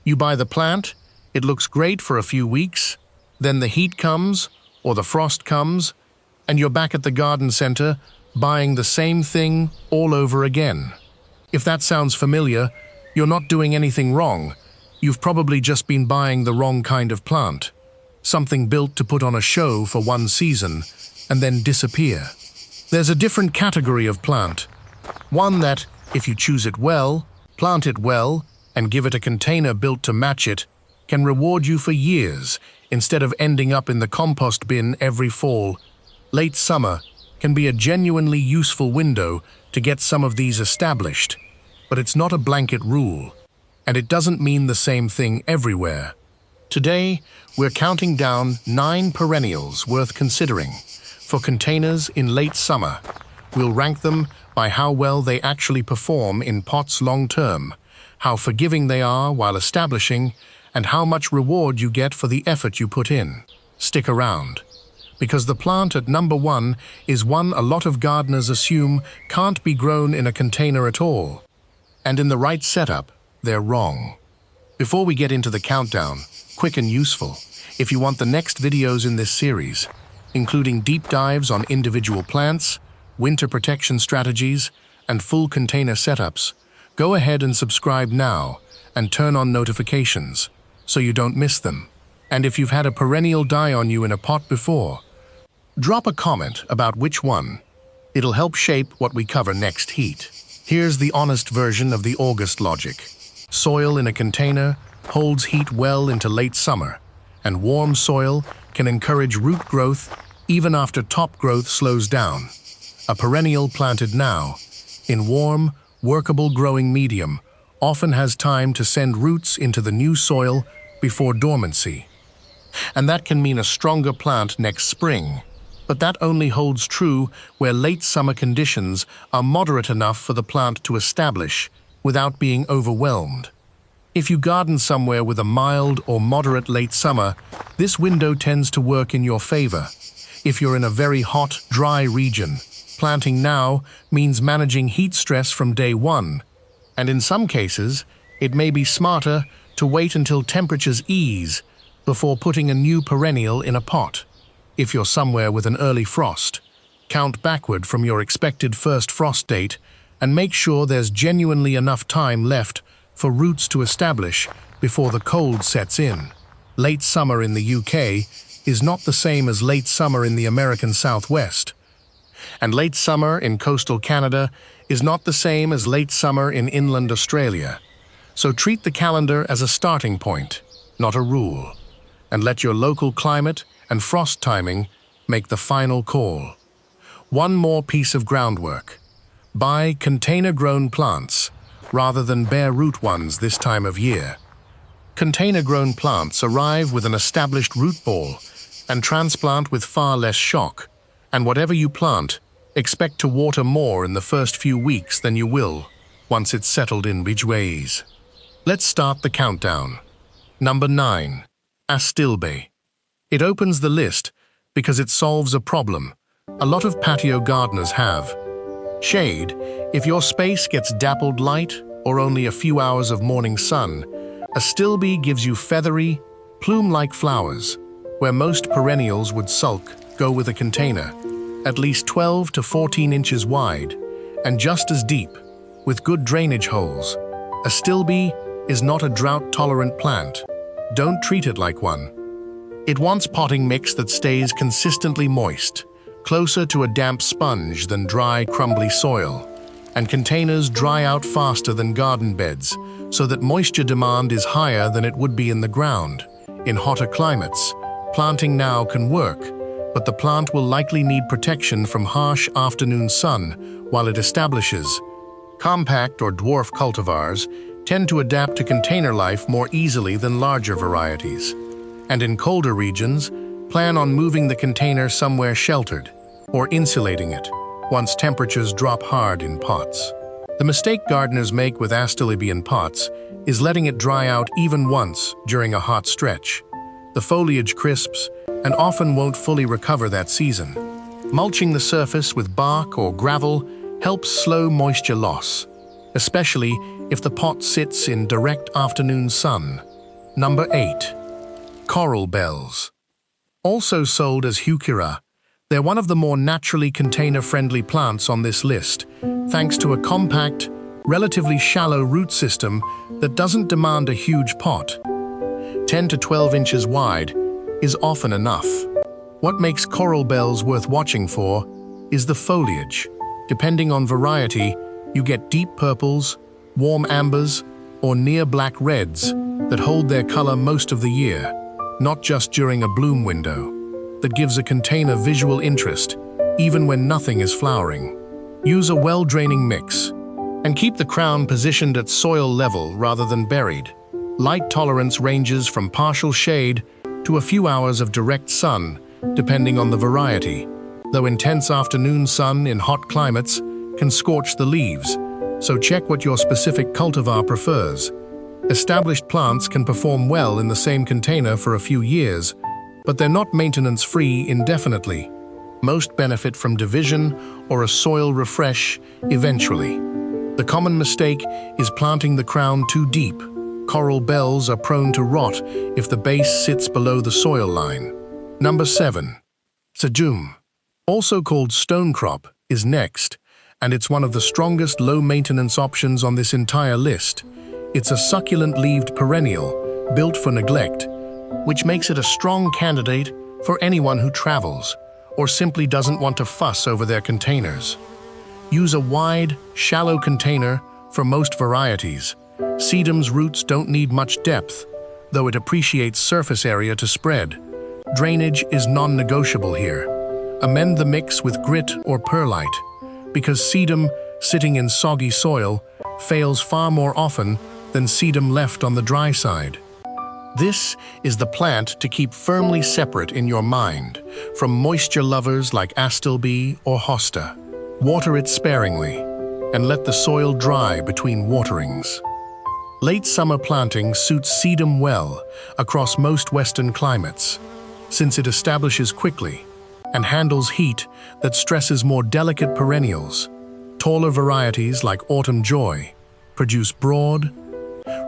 You buy the plant, it looks great for a few weeks, then the heat comes, or the frost comes, and you're back at the garden center buying the same thing all over again. If that sounds familiar, you're not doing anything wrong. You've probably just been buying the wrong kind of plant. Something built to put on a show for one season and then disappear. There's a different category of plant. One that, if you choose it well, plant it well, and give it a container built to match it, can reward you for years instead of ending up in the compost bin every fall. Late summer can be a genuinely useful window to get some of these established, but it's not a blanket rule, and it doesn't mean the same thing everywhere. Today, we're counting down 9 perennials worth considering for containers in late summer. We'll rank them by how well they actually perform in pots long term, how forgiving they are while establishing, and how much reward you get for the effort you put in. Stick around, because the plant at number 1 is one a lot of gardeners assume can't be grown in a container at all. And in the right setup, they're wrong. Before we get into the countdown, quick and useful, if you want the next videos in this series, including deep dives on individual plants, winter protection strategies, and full container setups, go ahead and subscribe now and turn on notifications so you don't miss them. And if you've had a perennial die on you in a pot before, drop a comment about which one. It'll help shape what we cover next heat. Here's the honest version of the August logic. Soil in a container holds heat well into late summer, and warm soil can encourage root growth even after top growth slows down. A perennial planted now, in warm, workable growing medium, often has time to send roots into the new soil before dormancy. And that can mean a stronger plant next spring. But that only holds true where late summer conditions are moderate enough for the plant to establish without being overwhelmed. If you garden somewhere with a mild or moderate late summer, this window tends to work in your favor. If you're in a very hot, dry region, planting now means managing heat stress from day one. And in some cases, it may be smarter to wait until temperatures ease before putting a new perennial in a pot. If you're somewhere with an early frost, count backward from your expected first frost date and make sure there's genuinely enough time left for roots to establish before the cold sets in. Late summer in the UK is not the same as late summer in the American Southwest. And late summer in coastal Canada is not the same as late summer in inland Australia. So treat the calendar as a starting point, not a rule, and let your local climate and frost timing make the final call. One more piece of groundwork. Buy container-grown plants rather than bare root ones this time of year. Container-grown plants arrive with an established root ball and transplant with far less shock. And whatever you plant, expect to water more in the first few weeks than you will once it's settled in beach ways. Let's start the countdown. Number 9. Astilbe. It opens the list because it solves a problem a lot of patio gardeners have. Shade. If your space gets dappled light or only a few hours of morning sun, Astilbe gives you feathery, plume-like flowers. Where most perennials would sulk, go with a container, at least 12 to 14 inches wide, and just as deep, with good drainage holes. Astilbe is not a drought-tolerant plant. Don't treat it like one. It wants potting mix that stays consistently moist, closer to a damp sponge than dry, crumbly soil, and containers dry out faster than garden beds, so that moisture demand is higher than it would be in the ground. In hotter climates, planting now can work, but the plant will likely need protection from harsh afternoon sun while it establishes. Compact or dwarf cultivars tend to adapt to container life more easily than larger varieties. And in colder regions, plan on moving the container somewhere sheltered or insulating it once temperatures drop hard in pots. The mistake gardeners make with Astilbe in pots is letting it dry out even once during a hot stretch. The foliage crisps and often won't fully recover that season. Mulching the surface with bark or gravel helps slow moisture loss, especially if the pot sits in direct afternoon sun. Number 8. Coral bells. Also sold as heuchera, they're one of the more naturally container-friendly plants on this list, thanks to a compact, relatively shallow root system that doesn't demand a huge pot. 10 to 12 inches wide is often enough. What makes coral bells worth watching for is the foliage. Depending on variety, you get deep purples, warm ambers, or near black reds that hold their color most of the year, not just during a bloom window. That gives a container visual interest, even when nothing is flowering. Use a well-draining mix, and keep the crown positioned at soil level rather than buried. Light tolerance ranges from partial shade to a few hours of direct sun, depending on the variety, though intense afternoon sun in hot climates can scorch the leaves, so check what your specific cultivar prefers. Established plants can perform well in the same container for a few years, but they're not maintenance-free indefinitely. Most benefit from division or a soil refresh eventually. The common mistake is planting the crown too deep. Coral bells are prone to rot if the base sits below the soil line. Number 7. Sedum, also called stonecrop, is next, and it's one of the strongest low-maintenance options on this entire list. It's a succulent-leaved perennial, built for neglect, which makes it a strong candidate for anyone who travels or simply doesn't want to fuss over their containers. Use a wide, shallow container for most varieties. Sedum's roots don't need much depth, though it appreciates surface area to spread. Drainage is non-negotiable here. Amend the mix with grit or perlite, because sedum sitting in soggy soil fails far more often than sedum left on the dry side. This is the plant to keep firmly separate in your mind from moisture lovers like Astilbe or Hosta. Water it sparingly and let the soil dry between waterings. Late summer planting suits sedum well across most Western climates, since it establishes quickly and handles heat that stresses more delicate perennials. Taller varieties like Autumn Joy produce broad,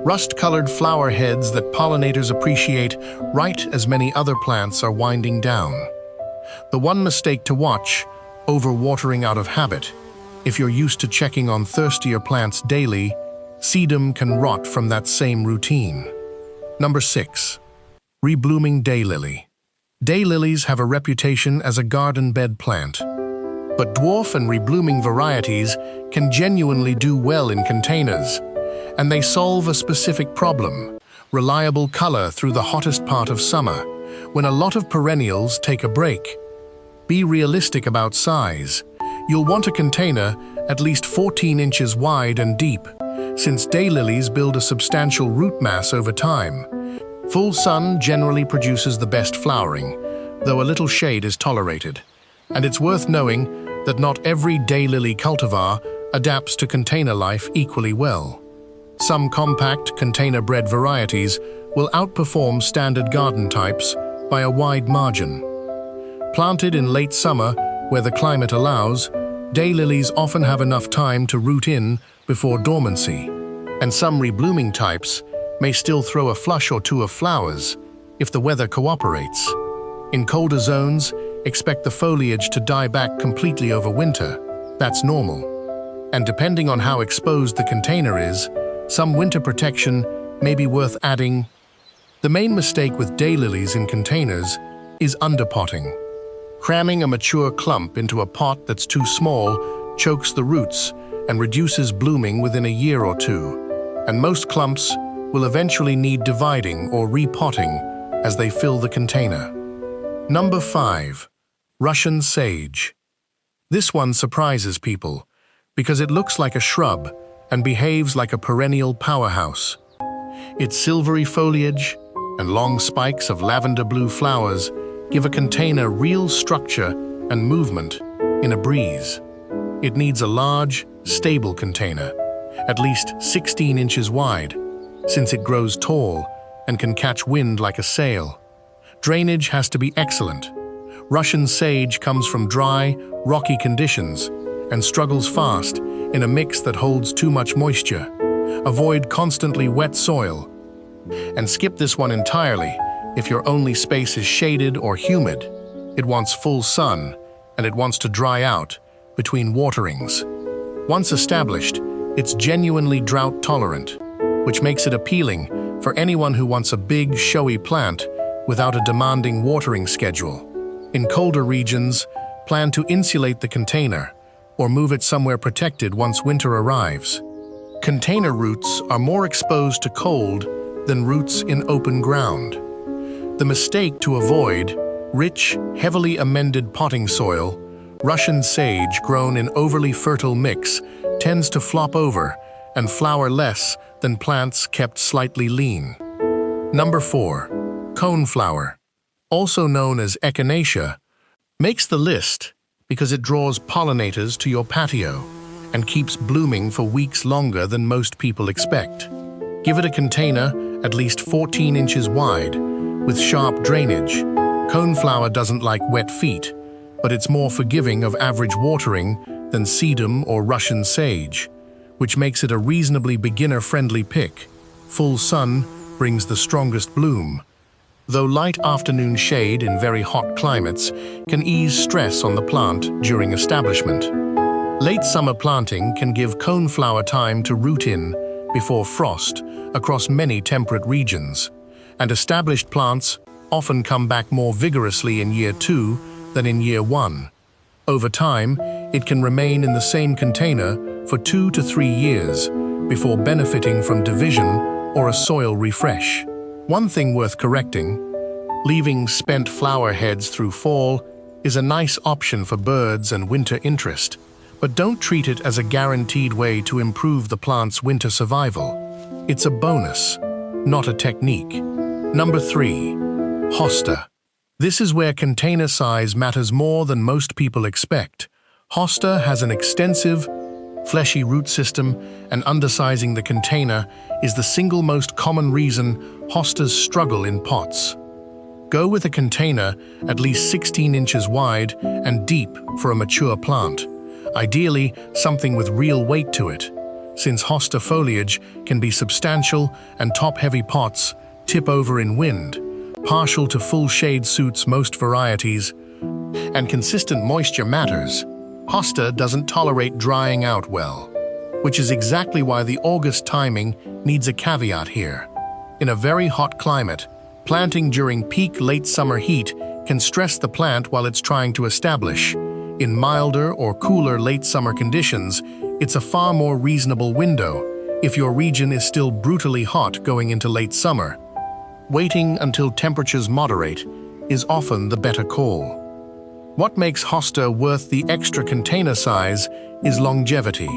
rust-colored flower heads that pollinators appreciate right as many other plants are winding down. The one mistake to watch: overwatering out of habit. If you're used to checking on thirstier plants daily, sedum can rot from that same routine. Number 6. Reblooming Daylily. Daylilies have a reputation as a garden bed plant, but dwarf and reblooming varieties can genuinely do well in containers, and they solve a specific problem: reliable color through the hottest part of summer, when a lot of perennials take a break. Be realistic about size. You'll want a container at least 14 inches wide and deep, since daylilies build a substantial root mass over time. Full sun generally produces the best flowering, though a little shade is tolerated. And it's worth knowing that not every daylily cultivar adapts to container life equally well. Some compact, container-bred varieties will outperform standard garden types by a wide margin. Planted in late summer, where the climate allows, daylilies often have enough time to root in before dormancy, and some reblooming types may still throw a flush or two of flowers if the weather cooperates. In colder zones, expect the foliage to die back completely over winter. That's normal. And depending on how exposed the container is, some winter protection may be worth adding. The main mistake with daylilies in containers is underpotting. Cramming a mature clump into a pot that's too small chokes the roots and reduces blooming within a year or two, and most clumps will eventually need dividing or repotting as they fill the container. Number 5. Russian Sage. This one surprises people because it looks like a shrub and behaves like a perennial powerhouse. Its silvery foliage and long spikes of lavender blue flowers give a container real structure and movement in a breeze. It needs a large, stable container, at least 16 inches wide, since it grows tall and can catch wind like a sail. Drainage has to be excellent. Russian sage comes from dry, rocky conditions and struggles fast in a mix that holds too much moisture. Avoid constantly wet soil. And skip this one entirely if your only space is shaded or humid. It wants full sun, and it wants to dry out between waterings. Once established, it's genuinely drought-tolerant, which makes it appealing for anyone who wants a big, showy plant without a demanding watering schedule. In colder regions, plan to insulate the container or move it somewhere protected once winter arrives. Container roots are more exposed to cold than roots in open ground. The mistake to avoid: rich, heavily amended potting soil, Russian sage grown in overly fertile mix tends to flop over and flower less than plants kept slightly lean. Number 4. Coneflower, also known as echinacea, makes the list because it draws pollinators to your patio and keeps blooming for weeks longer than most people expect. Give it a container at least 14 inches wide with sharp drainage. Coneflower doesn't like wet feet, but it's more forgiving of average watering than sedum or Russian sage, which makes it a reasonably beginner-friendly pick. Full sun brings the strongest bloom, though light afternoon shade in very hot climates can ease stress on the plant during establishment. Late summer planting can give coneflower time to root in before frost across many temperate regions, and established plants often come back more vigorously in year 2 than in year 1. Over time, it can remain in the same container for 2 to 3 years before benefiting from division or a soil refresh. One thing worth correcting: leaving spent flower heads through fall is a nice option for birds and winter interest, but don't treat it as a guaranteed way to improve the plant's winter survival. It's a bonus, not a technique. Number 3. Hosta. This is where container size matters more than most people expect. Hosta has an extensive, fleshy root system, and undersizing the container is the single most common reason hostas struggle in pots. Go with a container at least 16 inches wide and deep for a mature plant, ideally something with real weight to it, since hosta foliage can be substantial and top-heavy pots tip over in wind. Partial to full shade suits most varieties, and consistent moisture matters. Hosta doesn't tolerate drying out well, which is exactly why the August timing needs a caveat here. In a very hot climate, planting during peak late summer heat can stress the plant while it's trying to establish. In milder or cooler late summer conditions, it's a far more reasonable window if your region is still brutally hot going into late summer. Waiting until temperatures moderate is often the better call. What makes hosta worth the extra container size is longevity.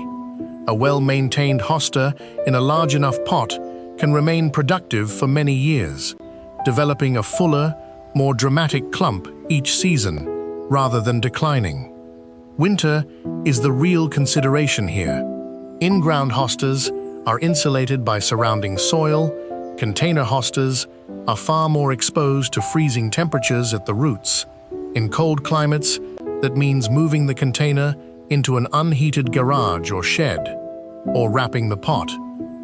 A well-maintained hosta in a large enough pot can remain productive for many years, developing a fuller, more dramatic clump each season, rather than declining. Winter is the real consideration here. In-ground hostas are insulated by surrounding soil. Container hostas are far more exposed to freezing temperatures at the roots. In cold climates, that means moving the container into an unheated garage or shed, or wrapping the pot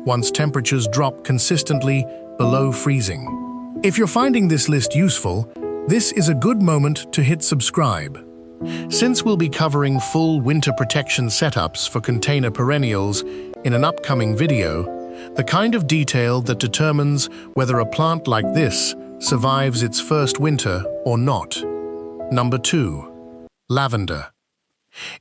once temperatures drop consistently below freezing. If you're finding this list useful, this is a good moment to hit subscribe. Since we'll be covering full winter protection setups for container perennials in an upcoming video, the kind of detail that determines whether a plant like this survives its first winter or not. Number 2. Lavender.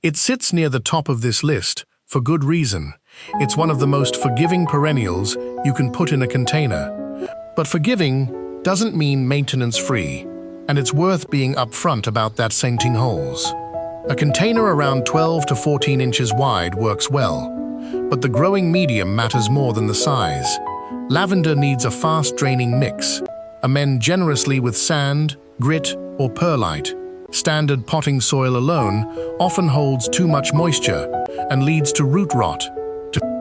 It sits near the top of this list for good reason. It's one of the most forgiving perennials you can put in a container. But forgiving doesn't mean maintenance-free, and it's worth being upfront about that sinking holes. A container around 12 to 14 inches wide works well, but the growing medium matters more than the size. Lavender needs a fast-draining mix. Amend generously with sand, grit, or perlite. Standard potting soil alone often holds too much moisture and leads to root rot,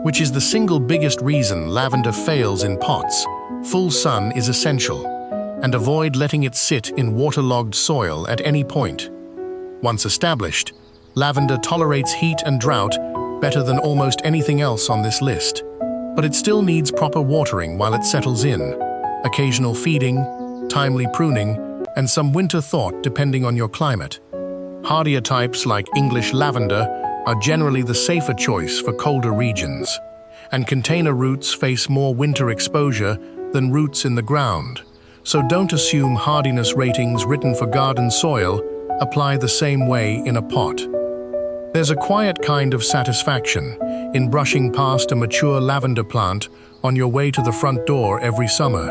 which is the single biggest reason lavender fails in pots. Full sun is essential, and avoid letting it sit in waterlogged soil at any point. Once established, lavender tolerates heat and drought better than almost anything else on this list, but it still needs proper watering while it settles in. occasional feeding, timely pruning, and some winter thought depending on your climate. Hardier types like English lavender are generally the safer choice for colder regions, and container roots face more winter exposure than roots in the ground, so don't assume hardiness ratings written for garden soil apply the same way in a pot. There's a quiet kind of satisfaction in brushing past a mature lavender plant on your way to the front door every summer.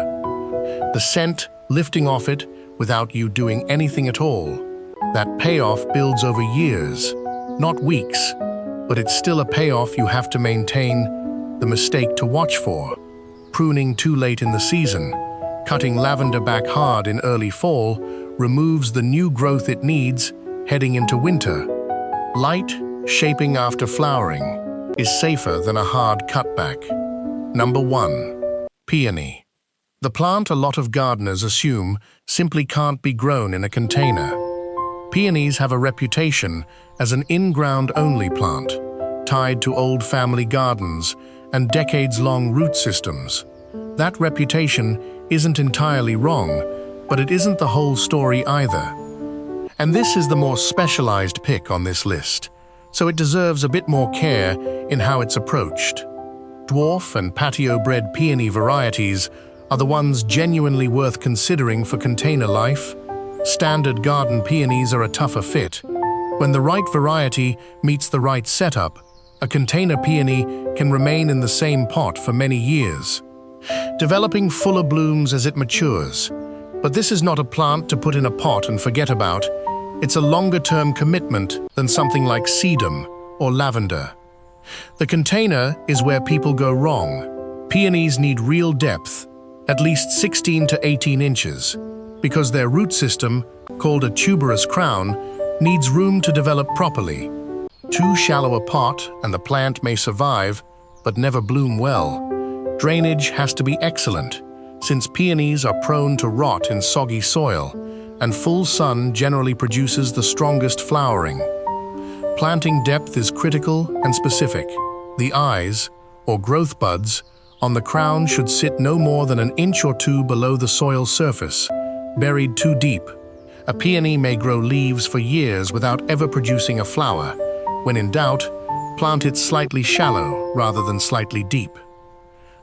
The scent lifting off it without you doing anything at all. That payoff builds over years, not weeks, but it's still a payoff you have to maintain. The mistake to watch for: pruning too late in the season. Cutting lavender back hard in early fall removes the new growth it needs heading into winter. Light shaping after flowering is safer than a hard cutback. Number 1. Peony. The plant a lot of gardeners assume simply can't be grown in a container. Peonies have a reputation as an in-ground only plant, tied to old family gardens and decades-long root systems. That reputation isn't entirely wrong, but it isn't the whole story either. And this is the more specialized pick on this list, so it deserves a bit more care in how it's approached. Dwarf and patio-bred peony varieties are the ones genuinely worth considering for container life. Standard garden peonies are a tougher fit. When the right variety meets the right setup, a container peony can remain in the same pot for many years, developing fuller blooms as it matures. But this is not a plant to put in a pot and forget about. It's a longer-term commitment than something like sedum or lavender. The container is where people go wrong. Peonies need real depth, at least 16 to 18 inches, because their root system, called a tuberous crown, needs room to develop properly. Too shallow a pot and the plant may survive, but never bloom well. Drainage has to be excellent, since peonies are prone to rot in soggy soil, and full sun generally produces the strongest flowering. Planting depth is critical and specific. The eyes, or growth buds, on the crown should sit no more than an inch or two below the soil surface, buried too deep. A peony may grow leaves for years without ever producing a flower. When in doubt, plant it slightly shallow rather than slightly deep.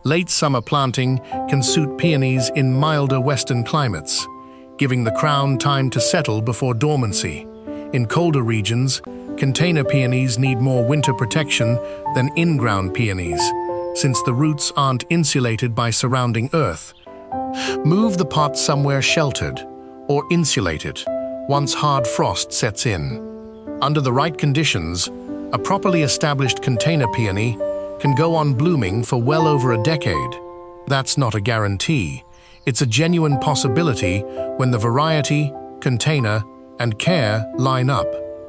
Late summer planting can suit peonies in milder western climates, giving the crown time to settle before dormancy. In colder regions, container peonies need more winter protection than in-ground peonies, since the roots aren't insulated by surrounding earth. Move the pot somewhere sheltered or insulated once hard frost sets in. Under the right conditions, a properly established container peony can go on blooming for well over a decade. That's not a guarantee. It's a genuine possibility when the variety, container, and care line up.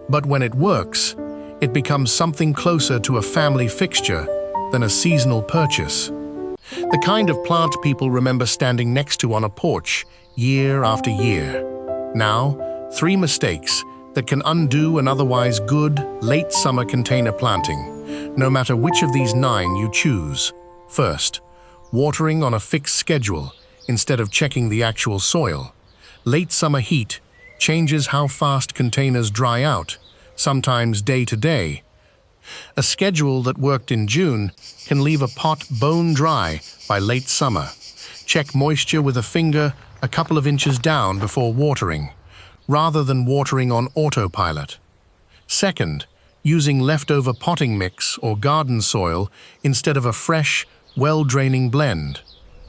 But when it works, it becomes something closer to a family fixture than a seasonal purchase. The kind of plant people remember standing next to on a porch year after year. Now, 3 mistakes that can undo an otherwise good late summer container planting, no matter which of these 9 you choose. First, watering on a fixed schedule instead of checking the actual soil. Late summer heat changes how fast containers dry out, sometimes day to day. A schedule that worked in June can leave a pot bone dry by late summer. Check moisture with a finger a couple of inches down before watering, rather than watering on autopilot. Second, using leftover potting mix or garden soil instead of a fresh, well-draining blend.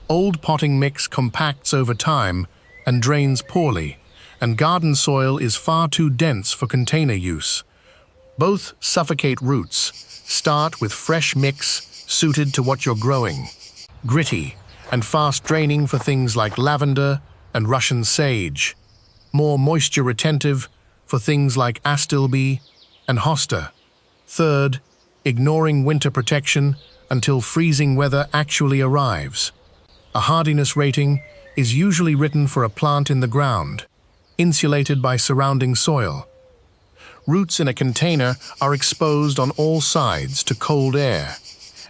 Old potting mix compacts over time and drains poorly, and garden soil is far too dense for container use. Both suffocate roots. Start with fresh mix suited to what you're growing. Gritty and fast draining for things like lavender and Russian sage. More moisture retentive for things like Astilbe and Hosta. Third, ignoring winter protection until freezing weather actually arrives. A hardiness rating is usually written for a plant in the ground, insulated by surrounding soil. Roots in a container are exposed on all sides to cold air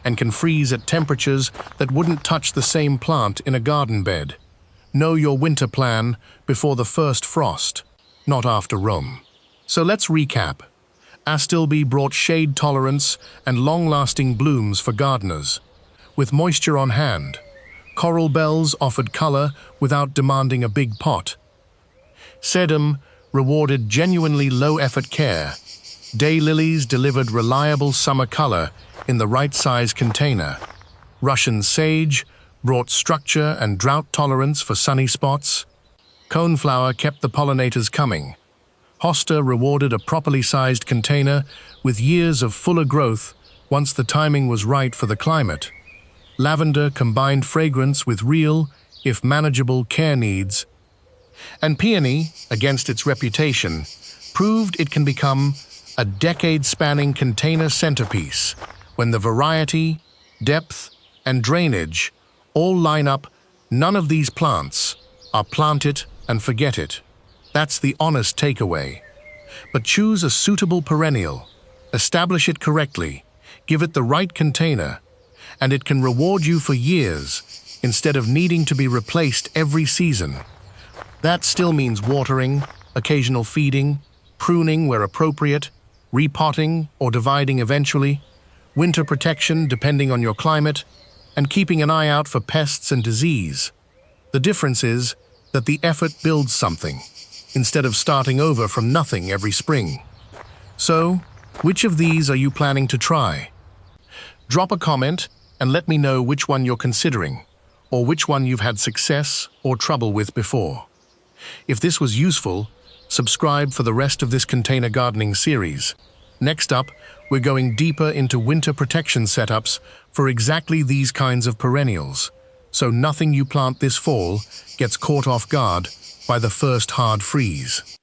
and can freeze at temperatures that wouldn't touch the same plant in a garden bed. Know your winter plan before the first frost, not after Rome. So let's recap. Astilbe brought shade tolerance and long-lasting blooms for gardeners. With moisture on hand, coral bells offered color without demanding a big pot. Sedum rewarded genuinely low-effort care. Daylilies delivered reliable summer color in the right size container. Russian sage brought structure and drought tolerance for sunny spots. Coneflower kept the pollinators coming. Hosta rewarded a properly sized container with years of fuller growth once the timing was right for the climate. Lavender combined fragrance with real, if manageable, care needs. And Peony, against its reputation, proved it can become a decade-spanning container centerpiece when the variety, depth, and drainage all line up. None of these plants are plant it and forget it. That's the honest takeaway. But choose a suitable perennial, establish it correctly, give it the right container, and it can reward you for years instead of needing to be replaced every season. That still means watering, occasional feeding, pruning where appropriate, repotting or dividing eventually, winter protection depending on your climate, and keeping an eye out for pests and disease. The difference is that the effort builds something, instead of starting over from nothing every spring. So, which of these are you planning to try? Drop a comment and let me know which one you're considering, or which one you've had success or trouble with before. If this was useful, subscribe for the rest of this container gardening series. Next up, we're going deeper into winter protection setups for exactly these kinds of perennials, so nothing you plant this fall gets caught off guard by the first hard freeze.